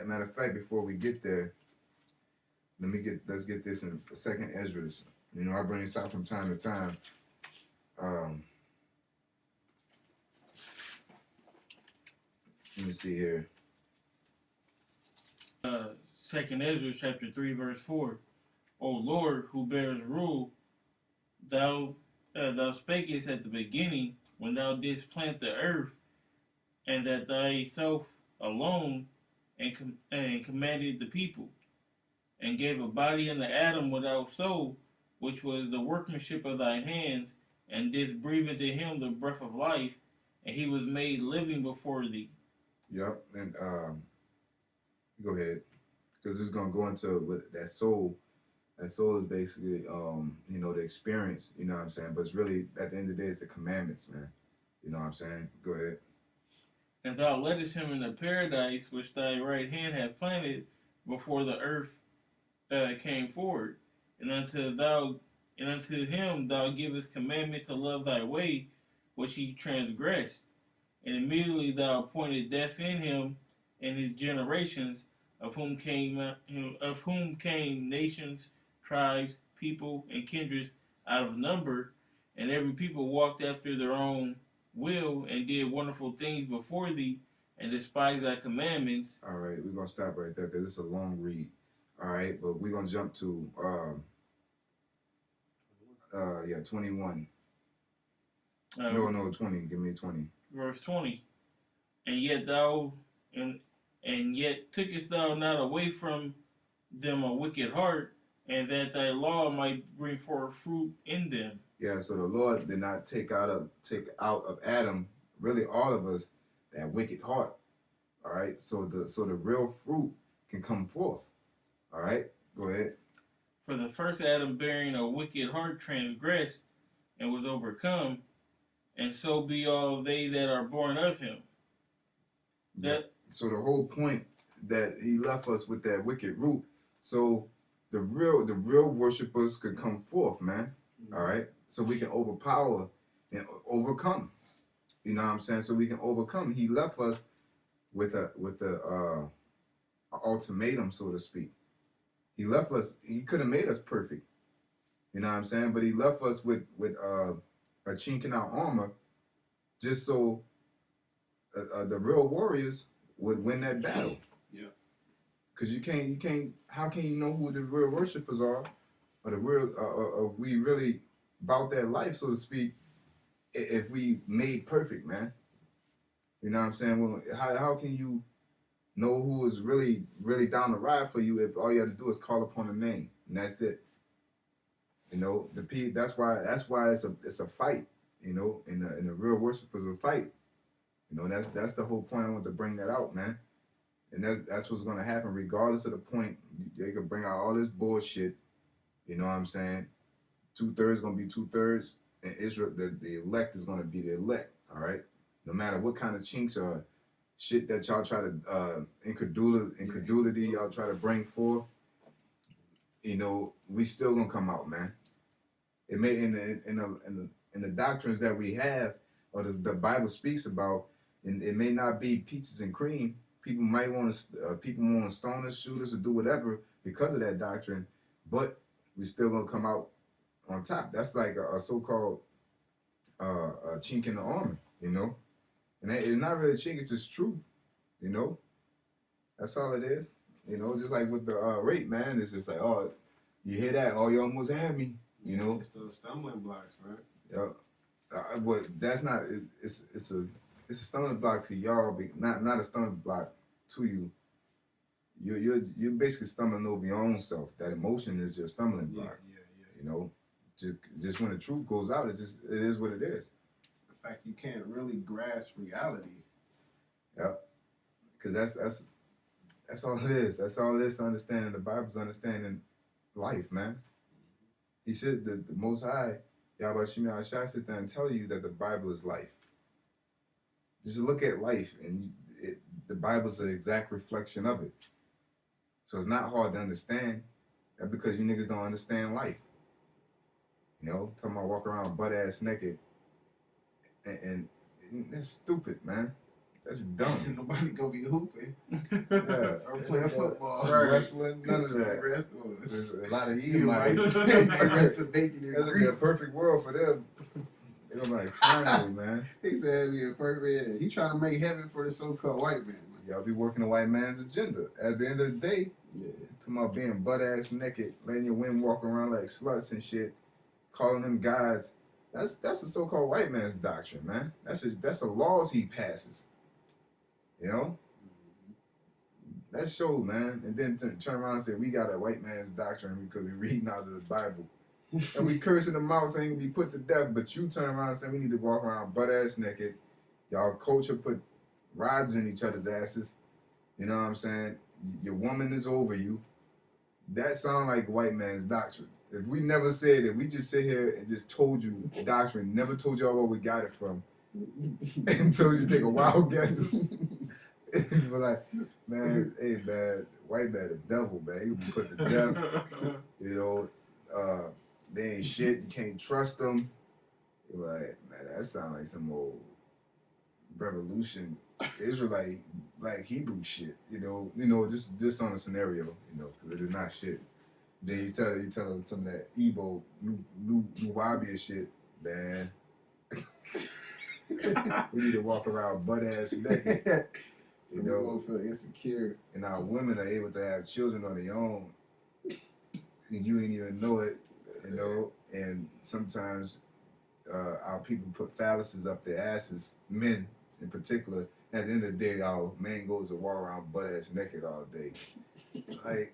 matter of fact, before we get there, let's get this in second Esdras. You know, I bring this out from time to time. Um, let me see here. Second Ezra chapter 3 verse 4. O Lord, who bears rule, thou spakest at the beginning when thou didst plant the earth, and that thyself alone and commanded the people, and gave a body unto Adam without soul, which was the workmanship of thine hands, and didst breathe into him the breath of life, and he was made living before thee. Yep, and go ahead, because it's gonna go into with that soul. That soul is basically, you know, the experience. You know what I'm saying? But it's really at the end of the day, it's the commandments, man. You know what I'm saying? Go ahead. And thou leddest him into paradise, which thy right hand hath planted before the earth came forward, and unto him thou givest commandment to love thy way, which he transgressed. And immediately thou appointed death in him and his generations, of whom came nations, tribes, people, and kindreds out of number, and every people walked after their own will and did wonderful things before thee, and despised thy commandments. All right, we're gonna stop right there because it's a long read. All right, but we're gonna jump to yeah, 21. No, 20. Give me 20. Verse 20. And yet thou and yet tookest thou not away from them a wicked heart, and that thy law might bring forth fruit in them. Yeah, so the Lord did not take out of Adam, really all of us, that wicked heart. All right, so the real fruit can come forth. All right, go ahead. For the first Adam, bearing a wicked heart, transgressed and was overcome, and so be all they that are born of him. That So the whole point that he left us with that wicked root, so the real worshipers could come forth, man. All right, so we can overpower and overcome. You know what I'm saying? So we can overcome. He left us with a ultimatum, so to speak. He left us. He could have made us perfect. You know what I'm saying? But he left us with a chink in our armor, just so the real warriors would win that battle. Yeah. Because you can't. How can you know who the real worshipers are, or the real, or we really about that life, so to speak, if we made perfect, man? You know what I'm saying? Well, how can you know who is really down the ride for you if all you have to do is call upon a name and that's it? You know, that's why it's a fight. You know, and the real worshipers will fight. You know, that's the whole point. I want to bring that out, man. And that's what's gonna happen, regardless of the point. They could bring out all this bullshit. You know what I'm saying? 2/3 gonna be 2/3, and Israel, the elect is gonna be the elect. All right. No matter what kind of chinks or shit that y'all try to incredulity y'all try to bring forth, you know, we still gonna come out, man. It may in the doctrines that we have, or the Bible speaks about, and it may not be peaches and cream. People might want to stone us, shoot us, or do whatever because of that doctrine, but we still gonna come out on top. That's like a so-called a chink in the armor, you know. And it's not really chink; it's just truth, you know. That's all it is, you know. Just like with the rape, man, it's just like, oh, you hear that? Oh, you almost had me, you know. It's those stumbling blocks, man. Yeah, but that's not. It's a stumbling block to y'all, not a stumbling block to you. You're basically stumbling over your own self. That emotion is your stumbling block. Yeah. You know, just when the truth goes out, it is what it is. The fact you can't really grasp reality. Yeah, because that's all it is. That's all it is to understanding the Bible's understanding life, man. He said the Most High, Yahweh Shemi Shai, sit there and tell you that the Bible is life. Just look at life, and the Bible's an exact reflection of it. So it's not hard to understand. That's because you niggas don't understand life. You know, talking about walk around butt ass naked, and that's stupid, man. That's dumb. Nobody gonna be hooping Yeah. or playing football. Right. Wrestling, none of The that. rest There's was a lot of eating rice. Edomites. The rest of bacon and That's gonna be a grease. perfect world for them. They're gonna be like, finally, man. He said it'd be a perfect. Yeah. He trying to make heaven for the so-called white man. Y'all be working the white man's agenda. At the end of the day, Yeah. talking about being butt ass naked, letting your women walk around like sluts and shit, calling them gods. That's the so-called white man's doctrine, man. That's the laws he passes. You know? That show, man. And then turn around and say we got a white man's doctrine because we reading out of the Bible. And we cursing them out saying we put to death, but you turn around and say we need to walk around butt ass naked. Y'all culture put rods in each other's asses. You know what I'm saying? Your woman is over you. That sound like white man's doctrine. If we never said it, we just sit here and just told you doctrine, never told y'all where we got it from, and told you to take a wild guess. But like, man, hey man, white man the devil, man. You can put to death. You know, they ain't shit. You can't trust them. You're like, man, that sound like some old revolution, Israelite, like Hebrew shit. You know, just on a scenario, you know, because it is not shit. Then you tell them some of that Igbo, new Wabia shit, man. We need to walk around butt ass naked. So You we know, won't feel insecure. and our women are able to have children on their own, and you ain't even know it, you know. And sometimes our people put phalluses up their asses, men in particular. At the end of the day, our main goal is to walk around butt ass naked all day. Like,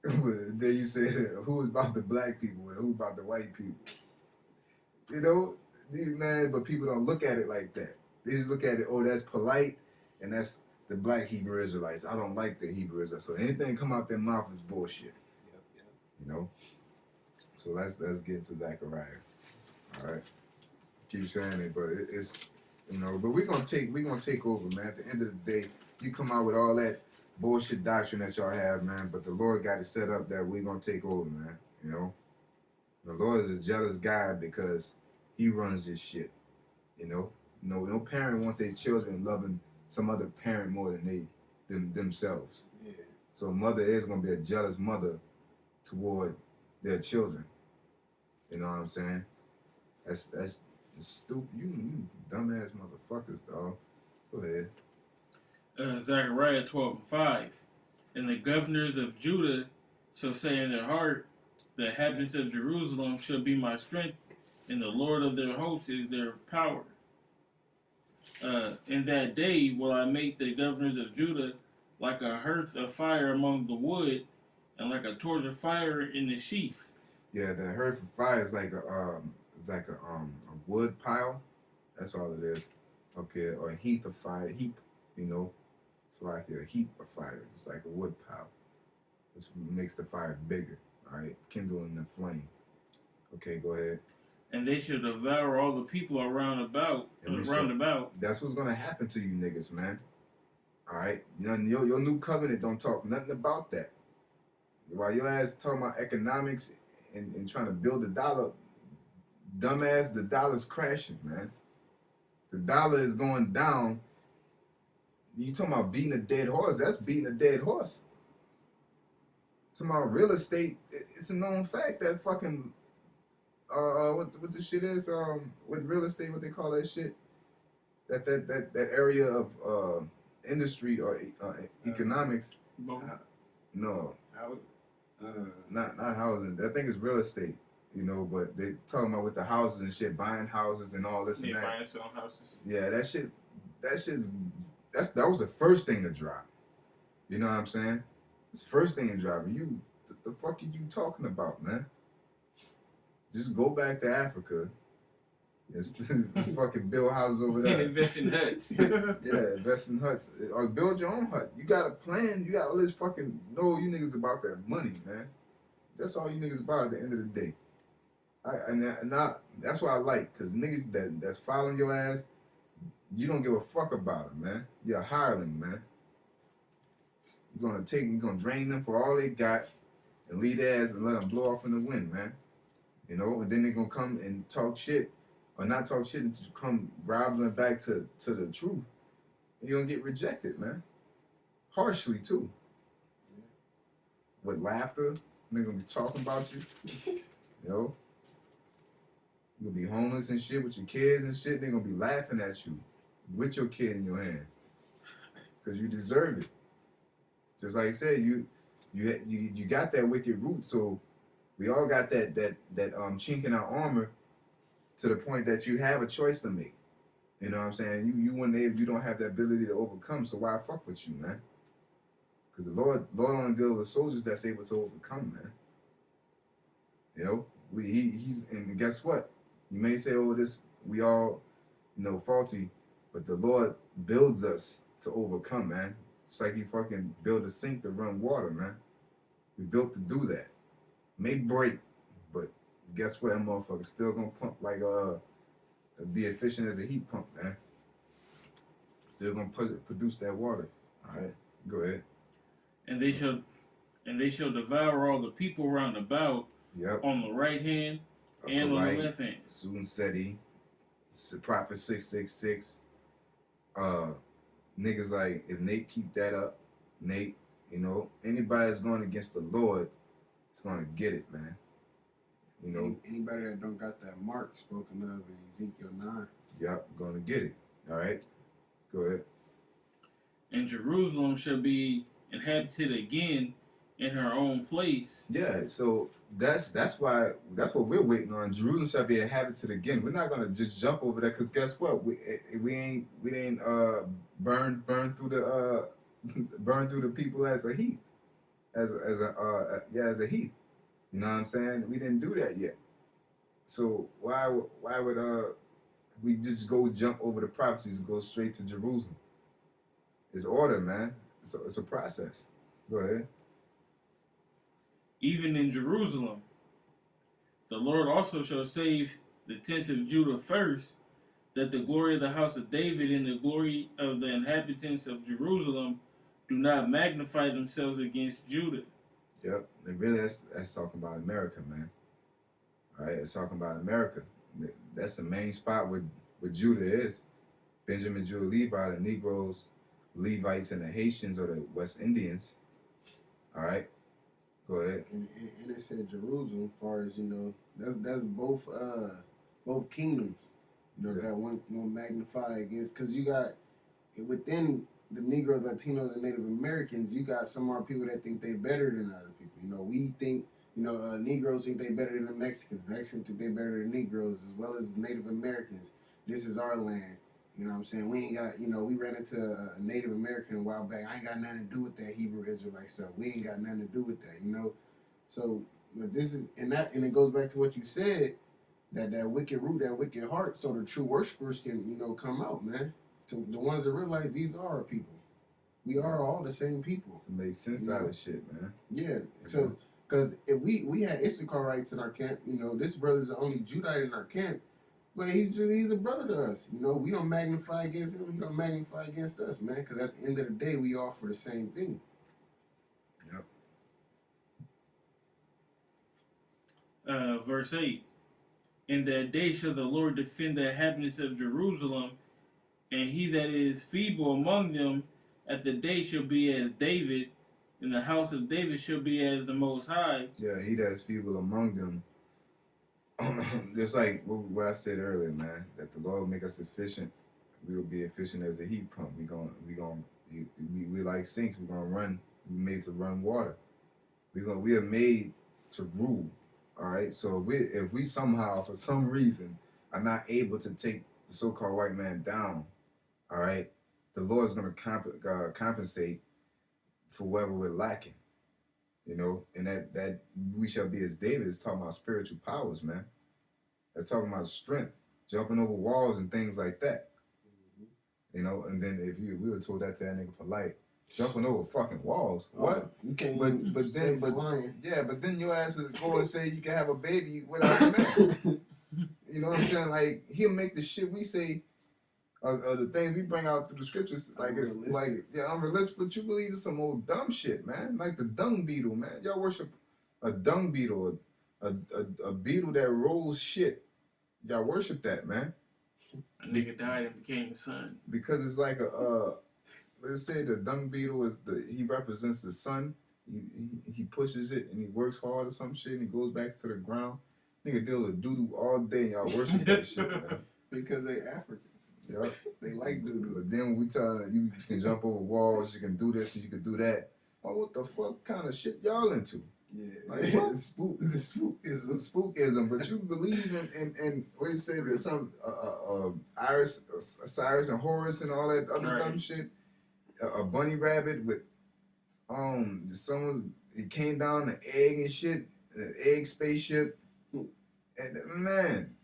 then you say, who is about the black people and who about the white people? You know, man, but people don't look at it like that. They just look at it, oh, that's polite, and that's the black Hebrew Israelites. I don't like the Hebrew Israelites. So anything come out their mouth is bullshit. Yep. You know? So let's get to Zechariah. All right. Keep saying it, but it's, you know, but we're gonna take over, man. At the end of the day, you come out with all that bullshit doctrine that y'all have, man, but the Lord got it set up that we're gonna take over, man. You know? The Lord is a jealous God because he runs this shit. You know? No parent want their children loving some other parent more than themselves. Yeah. So a mother is gonna be a jealous mother toward their children. You know what I'm saying? That's stupid. You dumbass motherfuckers, dog. Go ahead. Zechariah 12:5. And the governors of Judah shall say in their heart, the inhabitants of Jerusalem shall be my strength, and the Lord of their hosts is their power. In that day will I make the governors of Judah like a hearth of fire among the wood, and like a torch of fire in the sheath. Yeah, the hearth of fire is like a wood pile. That's all it is. Okay, or a heap of fire. Heap, you know. It's like a heap of fire. It's like a wood pile. This makes the fire bigger. All right, kindling the flame. Okay, go ahead. And they shall devour all the people around about. That's what's gonna happen to you niggas, man. All right, you know, your new covenant don't talk nothing about that. While your ass talking about economics and trying to build the dollar, dumbass, the dollar's crashing, man. The dollar is going down. You talking about beating a dead horse? That's beating a dead horse. Talking about real estate, it's a known fact that fucking what the shit is with real estate, what they call that shit, that area of industry or economics. No, not housing. I think it's real estate. You know, but they talking about with the houses and shit, buying houses and all this and that. Buying and selling houses. Yeah, that was the first thing to drop. You know what I'm saying? It's the first thing to drop. The fuck are you talking about, man? Just go back to Africa. Just fucking build houses over there. And invest in huts. Yeah, invest in huts. Or build your own hut. You got a plan. You got all this fucking... No, you niggas about that money, man. That's all you niggas about at the end of the day. That's what I like, because niggas that's following your ass, you don't give a fuck about them, man. You're a hireling, man. You're gonna drain them for all they got and leave their ass and let them blow off in the wind, man. You know, and then they're gonna come and talk shit, or not talk shit, and come groveling back to the truth. You're gonna get rejected, man. Harshly too. With laughter. They're gonna be talking about you. You know? You're gonna be homeless and shit with your kids and shit. They're gonna be laughing at you with your kid in your hand. Cause you deserve it. Just like I said, you got that wicked root, so we all got that chink in our armor to the point that you have a choice to make. You know what I'm saying? You don't have the ability to overcome, so why fuck with you, man? Because the Lord only deals with soldiers that's able to overcome, man. You know, he's and guess what? You may say, oh, this we all, faulty, but the Lord builds us to overcome, man. It's like he fucking built a sink to run water, man. We built to do that. May break, but guess what? That motherfucker still gonna pump like be efficient as a heat pump, man. Still gonna produce that water. All right, go ahead. And they shall devour all the people round about. Yep. On the right hand and on the left hand. Soon Seti, Prophet 666. Niggas like if Nate keep that up, Nate, anybody that's going against the Lord is gonna get it, man. Anybody that don't got that mark spoken of in Ezekiel 9. Yep, gonna get it. All right, go ahead. And Jerusalem shall be inhabited again in her own place. Yeah, so that's what we're waiting on. Jerusalem shall be inhabited again. We're not gonna just jump over there because guess what? We ain't burn through the burn through the people as a heath, as a heath. You know what I'm saying? We didn't do that yet. So why would we just go jump over the prophecies and go straight to Jerusalem? It's order, man. It's a process. Go ahead. Even in Jerusalem, the Lord also shall save the tents of Judah first, that the glory of the house of David and the glory of the inhabitants of Jerusalem do not magnify themselves against Judah. Yep, and really that's talking about America, man. All right, it's talking about America. That's the main spot where Judah is. Benjamin, Judah, Levi, the Negroes, Levites, and the Haitians or the West Indians. All right. Go ahead. And it said Jerusalem, as far as that's both kingdoms, that one magnify against, because you got within the Negro, Latino, and Native Americans, you got some more people that think they better than other people. We think Negroes think they better than the Mexicans. Mexicans think they better than Negroes as well as Native Americans. This is our land. You know what I'm saying? We ain't got, we ran into a Native American a while back. I ain't got nothing to do with that Hebrew Israelite stuff. We ain't got nothing to do with that, So, but this is, and it goes back to what you said, that wicked root, that wicked heart, so the true worshipers can, come out, man. To the ones that realize these are our people. We are all the same people. It makes sense out of shit, man. Yeah. So, because if we had Issacharites in our camp, this brother's the only Judite in our camp. But he's a brother to us. We don't magnify against him. He don't magnify against us, man. Because at the end of the day, we all for the same thing. Yep. Verse 8. In that day shall the Lord defend the inhabitants of Jerusalem, and he that is feeble among them at the day shall be as David, and the house of David shall be as the Most High. Yeah, he that is feeble among them. Just like what I said earlier, man, that the Lord will make us efficient. We will be efficient as a heat pump. We like sinks. We're gonna run. We made to run water. We are made to rule. All right. So if we somehow, for some reason, are not able to take the so-called white man down, all right, the Lord's gonna compensate for whatever we're lacking. And that we shall be as David is talking about spiritual powers, man. That's talking about strength, jumping over walls and things like that. And then if we were told that to that nigga polite, jumping over fucking walls, what? You can't. But then your ass is going to say you can have a baby without a man. You know what I'm saying? Like he'll make the shit we say. The things we bring out through the scriptures, like it's like unrealistic, but you believe in some old dumb shit, man. Like the dung beetle, man. Y'all worship a dung beetle, a beetle that rolls shit. Y'all worship that, man. A nigga died and became the sun. Because it's like let's say the dung beetle he represents the sun. He pushes it and he works hard or some shit and he goes back to the ground. Nigga deal with doo doo all day and y'all worship that shit, man. Because they Africans. Yep. They like doo doo. But then when we tell you can jump over walls, you can do this and you can do that. Oh, what the fuck kind of shit y'all into? Yeah, Like, the spookism, but you believe in what do you say? There's some Cyrus and Horus and all that other dumb shit. A bunny rabbit with someone it came down an egg and shit, an egg spaceship, and man,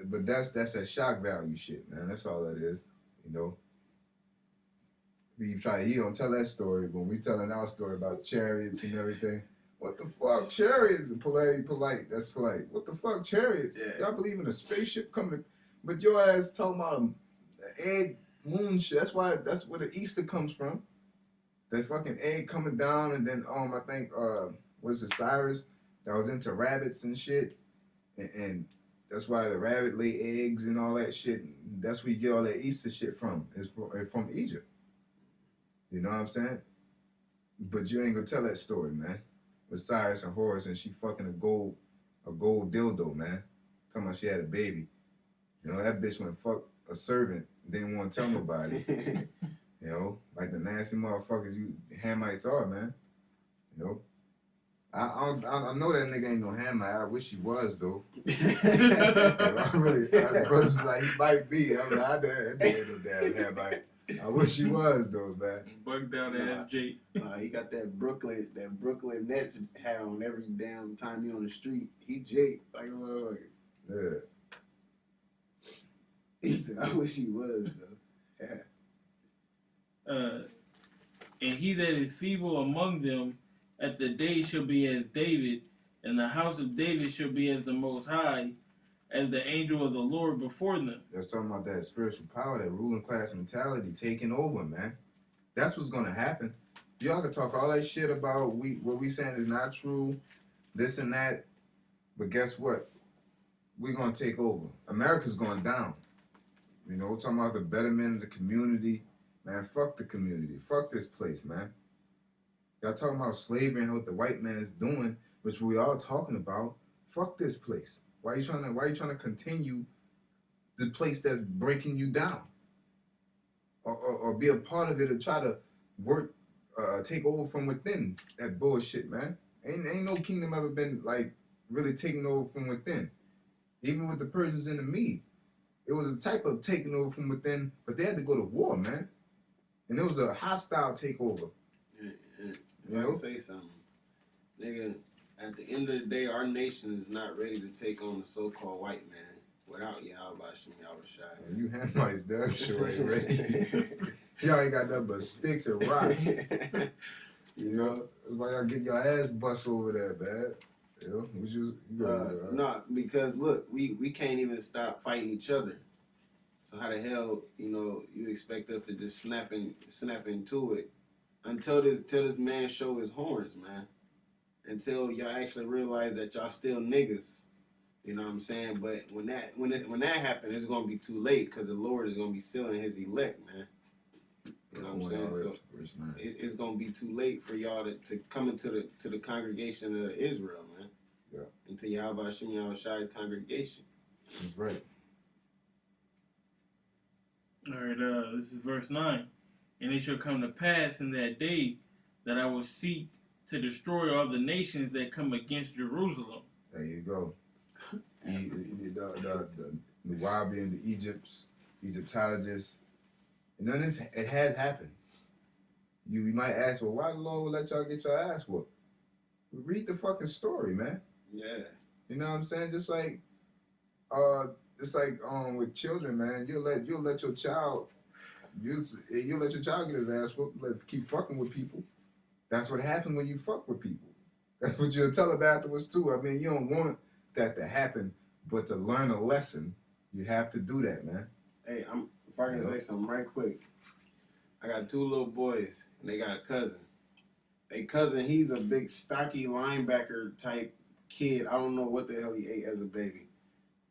but that's that shock value shit, man. That's all that is, you know. He don't tell that story when we telling our story about chariots and everything. What the fuck, chariots? Polite. That's polite. What the fuck, chariots? Yeah. Y'all believe in a spaceship coming? But your ass talking about an egg moon shit. That's where the Easter comes from. That fucking egg coming down, and then I think was it Cyrus that was into rabbits and shit, and that's why the rabbit lay eggs and all that shit. And that's where you get all that Easter shit from. It's from Egypt. You know what I'm saying? But you ain't gonna tell that story, man. With Cyrus and Horus and she fucking a gold dildo, man. Talking about she had a baby. You know, that bitch went fuck a servant, didn't want to tell nobody. You know, like the nasty motherfuckers you Hamites are, man. You know. I know that nigga ain't no Hamite. I wish he was though. Brothers be like, he might be. I'm like, I ain't no damn Hamite. I wish he was though, man. Bugged out ass Jake. He got that Brooklyn Nets hat on every damn time you on the street. He Jake. Like, yeah. He said, I wish he was though. Yeah. And he that is feeble among them at the day shall be as David, and the house of David shall be as the Most High, as the angel of the Lord before them. There's something about that spiritual power, that ruling class mentality taking over, man. That's what's gonna happen. Y'all can talk all that shit about what we saying is not true, this and that, but guess what? We're gonna take over. America's going down. You know, we're talking about the betterment of the community. Man, fuck the community. Fuck this place, man. Y'all talking about slavery and what the white man's doing, which we all talking about. Fuck this place. Why you trying to continue the place that's breaking you down? Or be a part of it or try to work, take over from within that bullshit, man. Ain't no kingdom ever been like really taking over from within. Even with the Persians and the Medes. It was a type of taking over from within, but they had to go to war, man. And it was a hostile takeover. If I can say something, nigga, at the end of the day, our nation is not ready to take on the so-called white man without Yahweh Shem Yahushai. And you Hamites damn sure ain't ready. Y'all ain't got nothing but sticks and rocks. You know, it's like y'all get your ass bust over there, man. You know, No, because look, we can't even stop fighting each other. So how the hell, you expect us to just snap into it until this man show his horns, man. Until y'all actually realize that y'all still niggas. You know what I'm saying? But when that happens, it's gonna be too late because the Lord is gonna be sealing His elect, man. You know what I'm saying? So it's gonna be too late for y'all to come into the congregation of Israel, man. Yeah. Into Yahweh Hashem Yahushai's congregation. That's right. All right, this is verse 9. And it shall come to pass in that day that I will seek to destroy all the nations that come against Jerusalem. There you go. The Wabi and the Egyptologists. And then it had happened. You might ask, well, why the Lord will let y'all get your ass whooped? Read the fucking story, man. Yeah. You know what I'm saying? Just like with children, man. You'll let your child you'll let your child get his ass whooped, keep fucking with people. That's what happens when you fuck with people. That's what you'll tell them afterwards too. I mean, you don't want that to happen, but to learn a lesson, you have to do that, man. Hey, if I can say something right quick. I got two little boys, and they got a cousin. They cousin, he's a big, stocky linebacker type kid. I don't know what the hell he ate as a baby.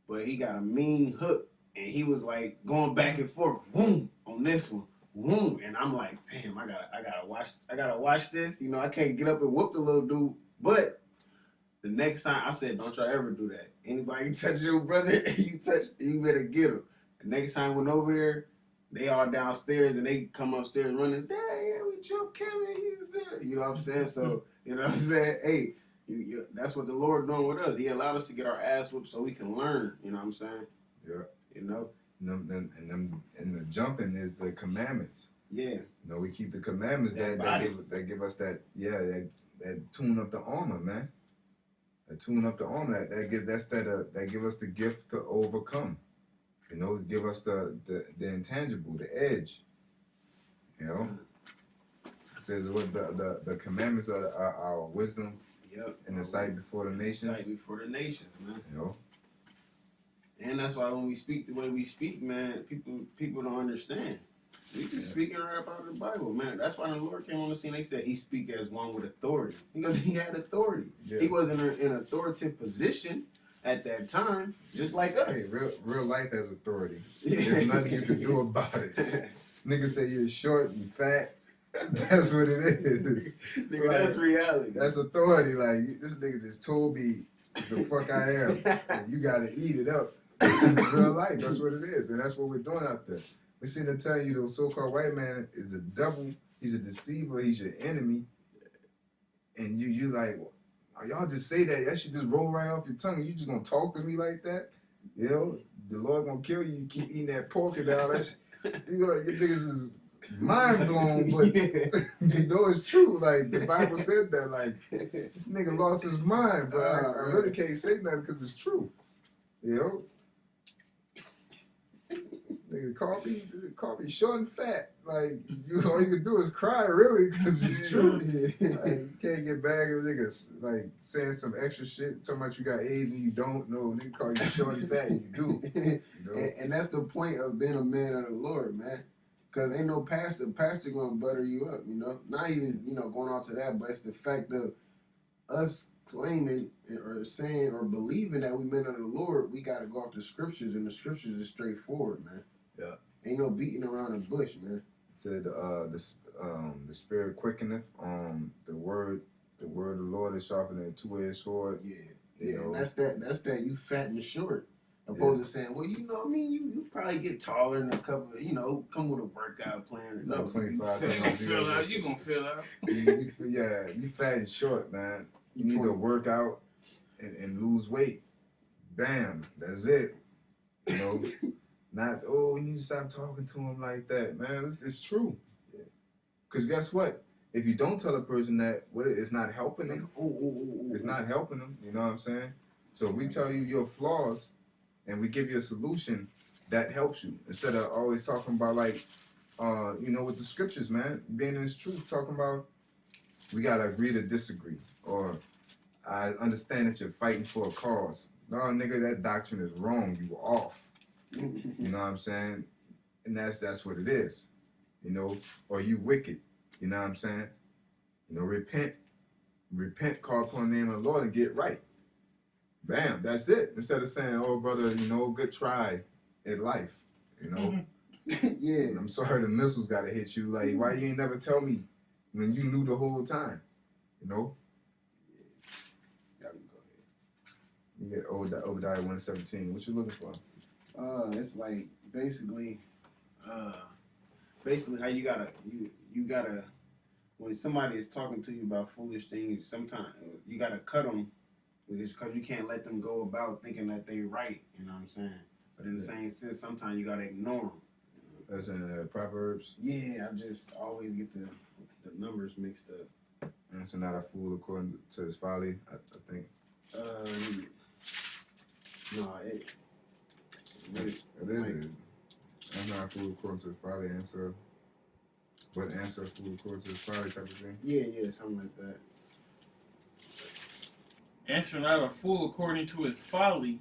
But he got a mean hook, and he was like going back and forth, boom, on this one, Boom, and I'm like, damn, I gotta watch this. You know, I can't get up and whoop the little dude. But the next time I said, don't y'all ever do that. Anybody touch your brother, you better get him. The next time I went over there, they all downstairs and they come upstairs running, Dad, yeah, we jumped Kevin, he's there. You know what I'm saying? So, you know what I'm saying? Hey, that's what the Lord doing with us. He allowed us to get our ass whooped so we can learn. You know what I'm saying? Yeah. You know? And the jumping is the commandments. Yeah. You know, we keep the commandments that give us that tune up the armor, man. That tune up the armor. That give us the gift to overcome. You know, give us the intangible, the edge. You know, it says what the commandments are our wisdom. Yep. And the sight before the nations. Sight before the nations, man. You know. And that's why when we speak the way we speak, man, people don't understand. We just speaking right about the Bible, man. That's why the Lord came on the scene. They said he speak as one with authority because he had authority. Yeah. He wasn't in an authoritative position at that time, just like us. Hey, real life has authority. There's nothing you can do about it. Niggas say you're short and fat. That's what it is. Nigga, like, that's reality. That's authority. Like, this nigga just told me the fuck I am. And you gotta eat it up. This is real life. That's what it is. And that's what we're doing out there. We sitting there telling you the so-called white man is the devil. He's a deceiver. He's your enemy. And you like, y'all just say that. That should just roll right off your tongue. You just gonna talk to me like that? You know, the Lord gonna kill you. You keep eating that pork and all that. You know, your niggas is mind blown, but you know it's true. Like the Bible said that. Like this nigga lost his mind, but I really can't say nothing because it's true. You know. Nigga, call me short and fat. Like, all you can do is cry, really, because it's true. Like, you can't get back at niggas, like, saying some extra shit, talking about you got AIDS and you don't know. Nigga call you short and fat and you do. You know? And that's the point of being a man of the Lord, man. Because ain't no pastor gonna butter you up, you know? Not even, going on to that, but it's the fact of us claiming or saying or believing that we men of the Lord, we got to go off the scriptures, and the scriptures is straightforward, man. Yeah. Ain't no beating around the bush, man. It said the spirit quickeneth, the word of the Lord is sharper than a two-edged sword. Yeah. You know? And that's that you fat and short. Opposed to saying, well, you probably get taller in a couple, come with a workout plan. No, 25. You gonna fill out. You gonna fill out. You fat and short, man. You need to work out and lose weight. Bam, that's it. You know, not, you need to stop talking to him like that, man. It's true. Because guess what? If you don't tell a person that, it's not helping them. It's not helping them. You know what I'm saying? So if we tell you your flaws and we give you a solution, that helps you. Instead of always talking about like, with the scriptures, man, being in this truth, talking about we gotta agree to disagree, or I understand that you're fighting for a cause. No, nigga, that doctrine is wrong. You were off. You know what I'm saying? And that's what it is. You know, or you wicked. You know what I'm saying? You know, repent, call upon the name of the Lord and get right. Bam, that's it. Instead of saying, oh brother, good try in life. You know? Yeah. I'm sorry the missiles gotta hit you. Like, why you ain't never tell me when you knew the whole time? You know? You get Obadiah 1:17. What you looking for? It's like basically how you gotta when somebody is talking to you about foolish things, sometimes you gotta cut them because you can't let them go about thinking that they right. You know what I'm saying? But in the same sense, sometimes you gotta ignore them. That's in Proverbs. Yeah, I just always get the numbers mixed up. And so not a fool according to his folly, I think. No, it is. I'm not a fool according to his folly. Answer a fool according to his folly type of thing. Yeah, something like that. Answer not a fool according to his folly,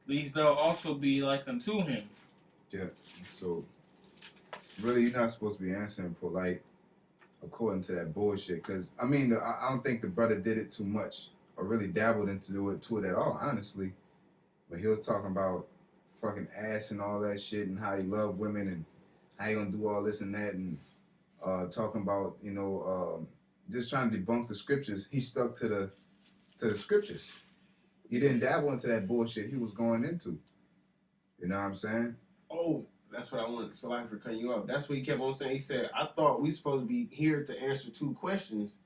lest thou also be like unto him. Yeah. So really, you're not supposed to be answering polite according to that bullshit. Because I don't think the brother did it too much or really dabbled into it at all, honestly. But he was talking about fucking ass and all that shit and how he loved women and how you gonna do all this and that, and talking about just trying to debunk the scriptures. He stuck to the scriptures. He didn't dabble into that bullshit he was going into. You know what I'm saying? Oh, that's what I wanted. So, like, for cutting you off, that's what he kept on saying. He said, "I thought we supposed to be here to answer 2 questions,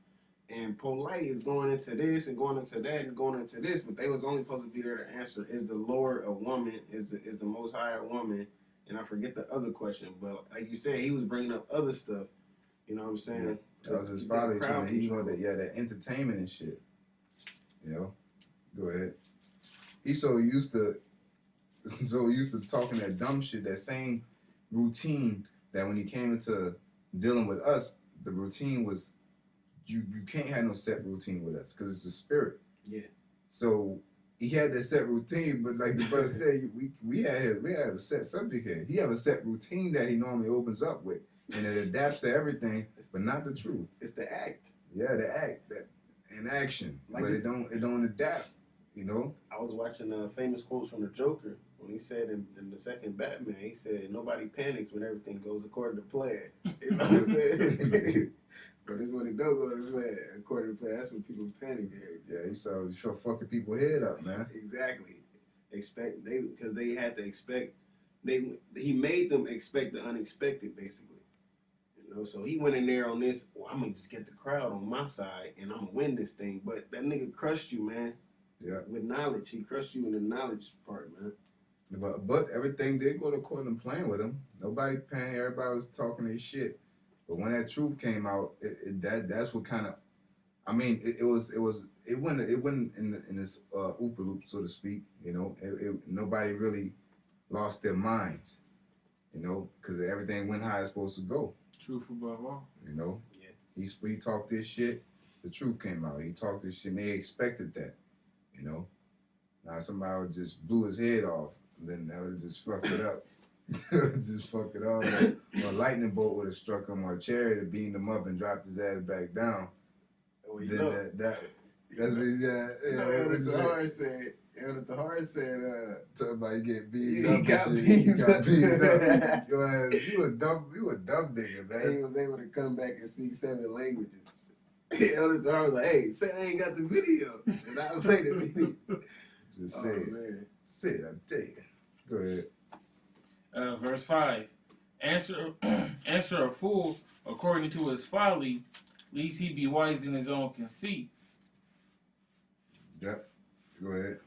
and polite is going into this and going into that and going into this, but they was only supposed to be there to answer: is the Lord a woman? Is the Most High a woman?" And I forget the other question, but like you said, he was bringing up other stuff. You know what I'm saying? That was his father trying to, he wanted that entertainment and shit. You know? Go ahead. He's so used to talking that dumb shit, that same routine that when he came into dealing with us, the routine was you can't have no set routine with us because it's the spirit. Yeah. So he had that set routine, but like the brother said, we had a set subject here. He have a set routine that he normally opens up with, and it adapts to everything, but not the truth. It's the act. Yeah, the act that in action, like but it don't adapt. You know. I was watching famous quotes from the Joker when he said in the second Batman, he said, "Nobody panics when everything goes according to plan." You know what I'm saying? But it's when it don't go to plan according to plan. That's when people panic. Yeah, he saw fucking people head up, man. Exactly. Because they had to expect. He made them expect the unexpected, basically. You know, so he went in there on this. Well, I'm gonna just get the crowd on my side, and I'm gonna win this thing. But that nigga crushed you, man. Yeah. With knowledge, he crushed you in the knowledge part, man. But everything did go according to plan with him. Nobody panicked. Everybody was talking their shit. But when that truth came out, that's what kind of. I mean, it went in this oopa loop, so to speak. You know, nobody really lost their minds. You know, because everything went how it's supposed to go. Truth above all. You know. Yeah. He talked this shit. The truth came out. He talked this shit. And they expected that. You know. Now somebody just blew his head off. And then that would just fucked it up. Just fucked it all up. Or a lightning bolt would have struck him, or a chariot had beamed him up and dropped his ass back down. Oh, then that's what he got. Elder Tahar said, somebody get beat he up. got beat up. up. You a dumb nigga, man. He was able to come back and speak 7 languages. Elder Tahar was like, "Hey, say I ain't got the video." And I played the video. Just say it. Man. Say it, I tell you. Go ahead. Verse 5. Answer a fool according to his folly, lest he be wise in his own conceit. Yep. Go ahead.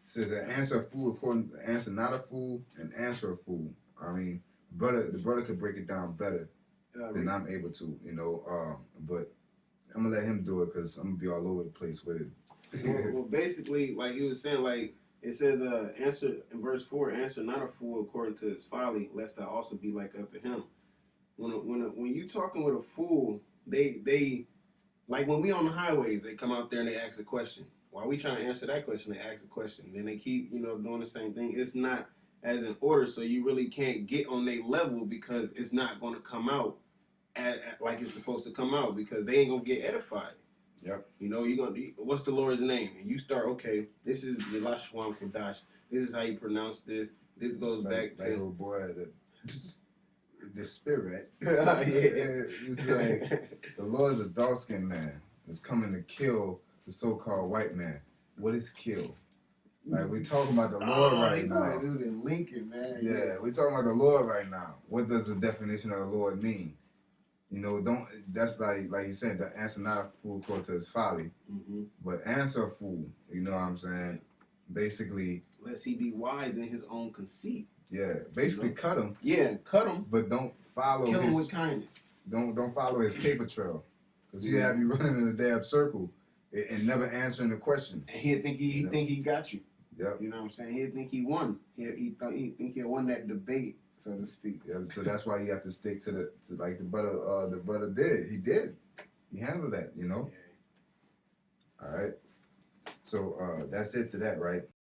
It says that answer a fool answer not a fool and answer a fool. I mean, the brother could break it down better than I'm able to, you know. But I'm gonna let him do it because I'm gonna be all over the place with it. well, basically, like he was saying, like it says, answer in verse 4, answer not a fool according to his folly, lest thou also be like unto him. When you talking with a fool, they like when we on the highways, they come out there and they ask a question. While we trying to answer that question, they ask a question. Then they keep, doing the same thing. It's not as in order, so you really can't get on their level because it's not going to come out like it's supposed to come out because they ain't going to get edified. Yep. You're going to, what's the Lord's name? And you start, okay, this is Yelashwan Kodash. This is how you pronounce this. This goes back to... Like old boy, the spirit. Yeah. It's like the Lord is a dark-skinned man that's coming to kill the so-called white man. What is kill? Like we talking about the Lord right now. Dude in Lincoln, man. Yeah, we talking about the Lord right now. What does the definition of the Lord mean? That's like you said, the answer not a fool according to his folly, but answer a fool. You know what I'm saying? Basically, lest he be wise in his own conceit. Yeah, basically cut him. Yeah, cut him. But don't follow Kill him with kindness. Don't follow his paper trail, because he'll have you running in a damn circle and never answering the question. And he'll think he got you. Yep. You know what I'm saying? He'll think he won. He think he won that debate, so to speak. Yeah. So that's why you have to stick to like the brother did. He did. He handled that. You know. Yeah. All right. So that's it to that, right?